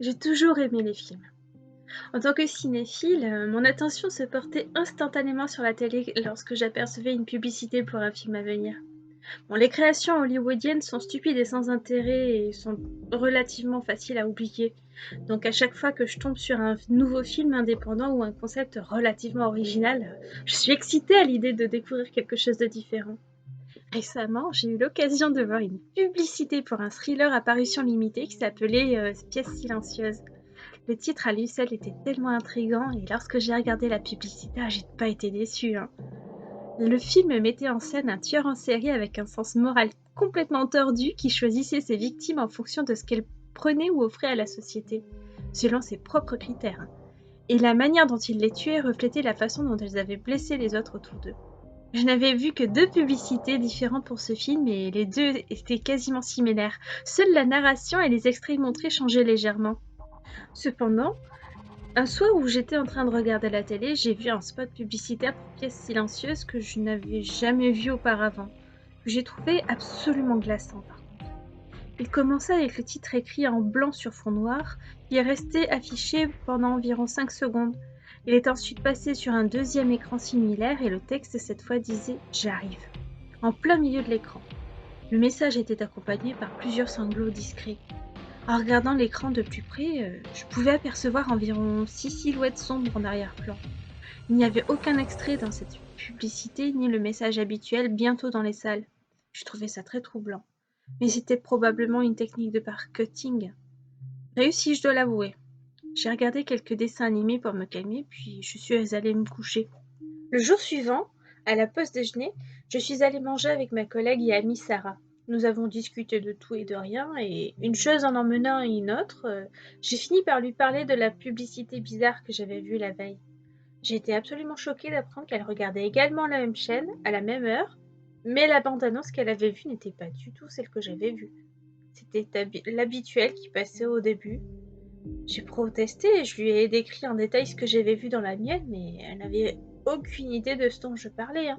J'ai toujours aimé les films. En tant que cinéphile, mon attention se portait instantanément sur la télé lorsque j'apercevais une publicité pour un film à venir. Bon, les créations hollywoodiennes sont stupides et sans intérêt et sont relativement faciles à oublier. Donc à chaque fois que je tombe sur un nouveau film indépendant ou un concept relativement original, je suis excitée à l'idée de découvrir quelque chose de différent. Récemment, j'ai eu l'occasion de voir une publicité pour un thriller à parution limitée qui s'appelait Pièce silencieuse. Le titre à lui seul était tellement intriguant et lorsque j'ai regardé la publicité, j'ai pas été déçue, hein. Le film mettait en scène un tueur en série avec un sens moral complètement tordu qui choisissait ses victimes en fonction de ce qu'elles prenaient ou offraient à la société, selon ses propres critères, hein. Et la manière dont il les tuait reflétait la façon dont elles avaient blessé les autres autour d'eux. Je n'avais vu que 2 publicités différentes pour ce film et les 2 étaient quasiment similaires. Seule la narration et les extraits montrés changeaient légèrement. Cependant, un soir où j'étais en train de regarder la télé, j'ai vu un spot publicitaire pour Pièce silencieuse que je n'avais jamais vu auparavant, que j'ai trouvé absolument glaçant par contre. Il commençait avec le titre écrit en blanc sur fond noir, qui est resté affiché pendant environ 5 secondes. Il est ensuite passé sur un deuxième écran similaire et le texte cette fois disait « J'arrive » en plein milieu de l'écran. Le message était accompagné par plusieurs sanglots discrets. En regardant l'écran de plus près, je pouvais apercevoir environ 6 silhouettes sombres en arrière-plan. Il n'y avait aucun extrait dans cette publicité, ni le message habituel « Bientôt dans les salles ». Je trouvais ça très troublant. Mais c'était probablement une technique de marketing. Réussi, je dois l'avouer. J'ai regardé quelques dessins animés pour me calmer, puis je suis allée me coucher. Le jour suivant, à la pause déjeuner, je suis allée manger avec ma collègue et amie Sarah. Nous avons discuté de tout et de rien, et une chose en emmenant une autre, j'ai fini par lui parler de la publicité bizarre que j'avais vue la veille. J'ai été absolument choquée d'apprendre qu'elle regardait également la même chaîne, à la même heure, mais la bande-annonce qu'elle avait vue n'était pas du tout celle que j'avais vue. C'était l'habituel qui passait au début. J'ai protesté et je lui ai décrit en détail ce que j'avais vu dans la mienne, mais elle n'avait aucune idée de ce dont je parlais, hein.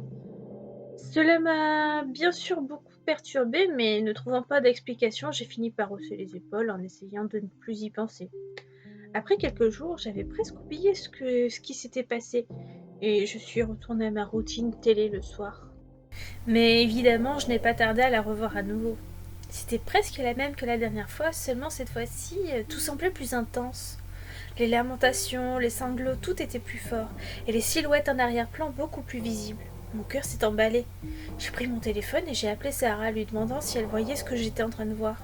Cela m'a bien sûr beaucoup perturbée, mais ne trouvant pas d'explication, j'ai fini par hausser les épaules en essayant de ne plus y penser. Après quelques jours, j'avais presque oublié ce qui s'était passé, et je suis retournée à ma routine télé le soir. Mais évidemment, je n'ai pas tardé à la revoir à nouveau. C'était presque la même que la dernière fois, seulement cette fois-ci, tout semblait plus intense. Les lamentations, les sanglots, tout était plus fort, et les silhouettes en arrière-plan beaucoup plus visibles. Mon cœur s'est emballé. J'ai pris mon téléphone et j'ai appelé Sarah, lui demandant si elle voyait ce que j'étais en train de voir.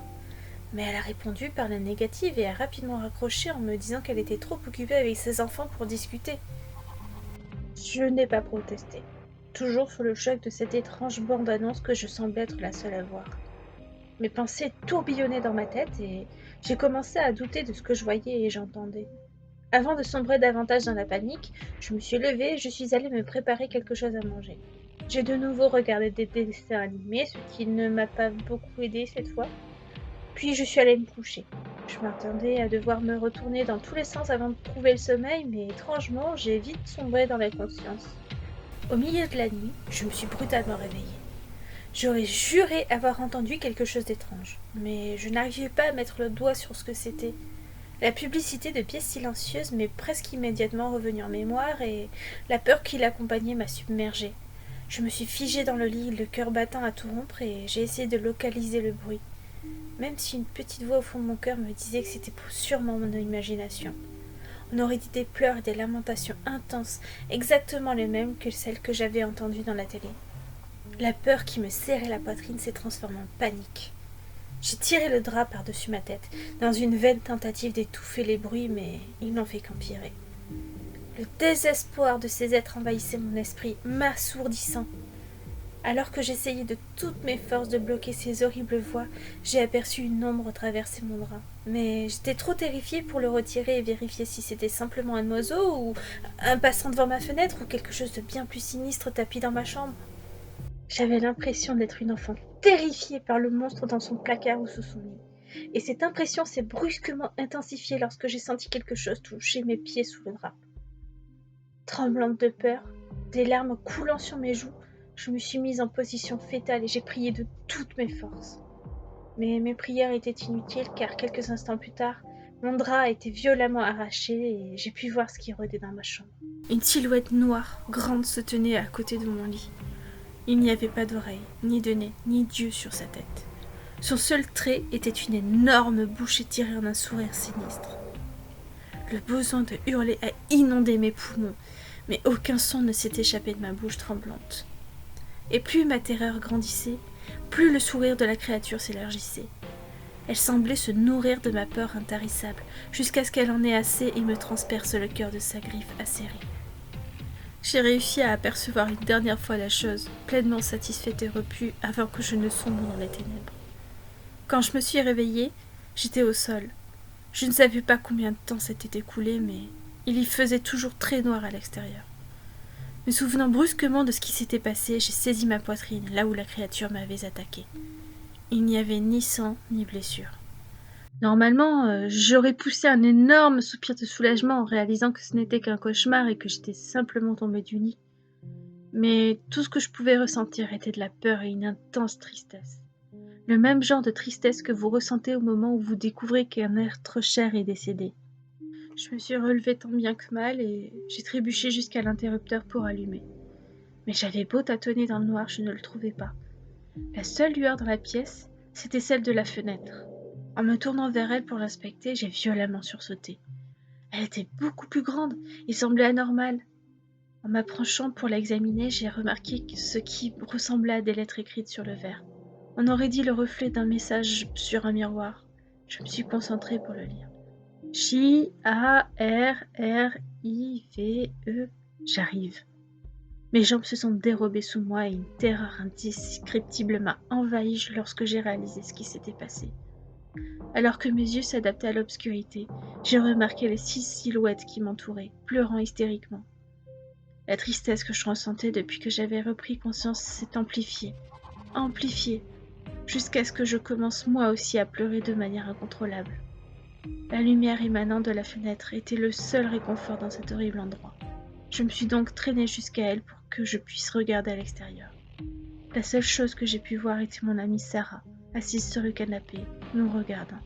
Mais elle a répondu par la négative et a rapidement raccroché en me disant qu'elle était trop occupée avec ses enfants pour discuter. Je n'ai pas protesté, toujours sous le choc de cette étrange bande-annonce que je semblais être la seule à voir. Mes pensées tourbillonnaient dans ma tête et j'ai commencé à douter de ce que je voyais et j'entendais. Avant de sombrer davantage dans la panique, je me suis levée et je suis allée me préparer quelque chose à manger. J'ai de nouveau regardé des dessins animés, ce qui ne m'a pas beaucoup aidé cette fois. Puis je suis allée me coucher. Je m'attendais à devoir me retourner dans tous les sens avant de trouver le sommeil, mais étrangement, j'ai vite sombré dans l'inconscience. Au milieu de la nuit, je me suis brutalement réveillée. J'aurais juré avoir entendu quelque chose d'étrange, mais je n'arrivais pas à mettre le doigt sur ce que c'était. La publicité de Pièces silencieuses m'est presque immédiatement revenue en mémoire et la peur qui l'accompagnait m'a submergée. Je me suis figée dans le lit, le cœur battant à tout rompre, et j'ai essayé de localiser le bruit, même si une petite voix au fond de mon cœur me disait que c'était sûrement mon imagination. On aurait dit des pleurs et des lamentations intenses, exactement les mêmes que celles que j'avais entendues dans la télé. La peur qui me serrait la poitrine s'est transformée en panique. J'ai tiré le drap par-dessus ma tête, dans une vaine tentative d'étouffer les bruits, mais ils n'ont fait qu'empirer. Le désespoir de ces êtres envahissait mon esprit, m'assourdissant. Alors que j'essayais de toutes mes forces de bloquer ces horribles voix, j'ai aperçu une ombre traverser mon drap. Mais j'étais trop terrifiée pour le retirer et vérifier si c'était simplement un oiseau ou un passant devant ma fenêtre ou quelque chose de bien plus sinistre tapis dans ma chambre. J'avais l'impression d'être une enfant terrifiée par le monstre dans son placard ou sous son lit. Et cette impression s'est brusquement intensifiée lorsque j'ai senti quelque chose toucher mes pieds sous le drap. Tremblante de peur, des larmes coulant sur mes joues, je me suis mise en position fétale et j'ai prié de toutes mes forces. Mais mes prières étaient inutiles car quelques instants plus tard, mon drap a été violemment arraché et j'ai pu voir ce qui rôdait dans ma chambre. Une silhouette noire, grande, se tenait à côté de mon lit. Il n'y avait pas d'oreille, ni de nez, ni d'yeux sur sa tête. Son seul trait était une énorme bouche étirée en un sourire sinistre. Le besoin de hurler a inondé mes poumons, mais aucun son ne s'est échappé de ma bouche tremblante. Et plus ma terreur grandissait, plus le sourire de la créature s'élargissait. Elle semblait se nourrir de ma peur intarissable, jusqu'à ce qu'elle en ait assez et me transperce le cœur de sa griffe acérée. J'ai réussi à apercevoir une dernière fois la chose, pleinement satisfaite et repue, avant que je ne sombre dans les ténèbres. Quand je me suis réveillée, j'étais au sol. Je ne savais pas combien de temps s'était écoulé, mais il y faisait toujours très noir à l'extérieur. Me souvenant brusquement de ce qui s'était passé, j'ai saisi ma poitrine, là où la créature m'avait attaqué. Il n'y avait ni sang, ni blessure. Normalement, j'aurais poussé un énorme soupir de soulagement en réalisant que ce n'était qu'un cauchemar et que j'étais simplement tombée du lit. Mais tout ce que je pouvais ressentir était de la peur et une intense tristesse. Le même genre de tristesse que vous ressentez au moment où vous découvrez qu'un être cher est décédé. Je me suis relevée tant bien que mal et j'ai trébuché jusqu'à l'interrupteur pour allumer. Mais j'avais beau tâtonner dans le noir, je ne le trouvais pas. La seule lueur dans la pièce, c'était celle de la fenêtre. En me tournant vers elle pour l'inspecter, j'ai violemment sursauté. Elle était beaucoup plus grande et semblait anormale. En m'approchant pour l'examiner, j'ai remarqué ce qui ressemblait à des lettres écrites sur le verre. On aurait dit le reflet d'un message sur un miroir. Je me suis concentrée pour le lire. J-A-R-R-I-V-E. J'arrive. Mes jambes se sont dérobées sous moi et une terreur indescriptible m'a envahie lorsque j'ai réalisé ce qui s'était passé. Alors que mes yeux s'adaptaient à l'obscurité, j'ai remarqué les 6 silhouettes qui m'entouraient, pleurant hystériquement. La tristesse que je ressentais depuis que j'avais repris conscience s'est amplifiée, jusqu'à ce que je commence moi aussi à pleurer de manière incontrôlable. La lumière émanant de la fenêtre était le seul réconfort dans cet horrible endroit. Je me suis donc traînée jusqu'à elle pour que je puisse regarder à l'extérieur. La seule chose que j'ai pu voir était mon amie Sarah, assise sur le canapé, nous regardant.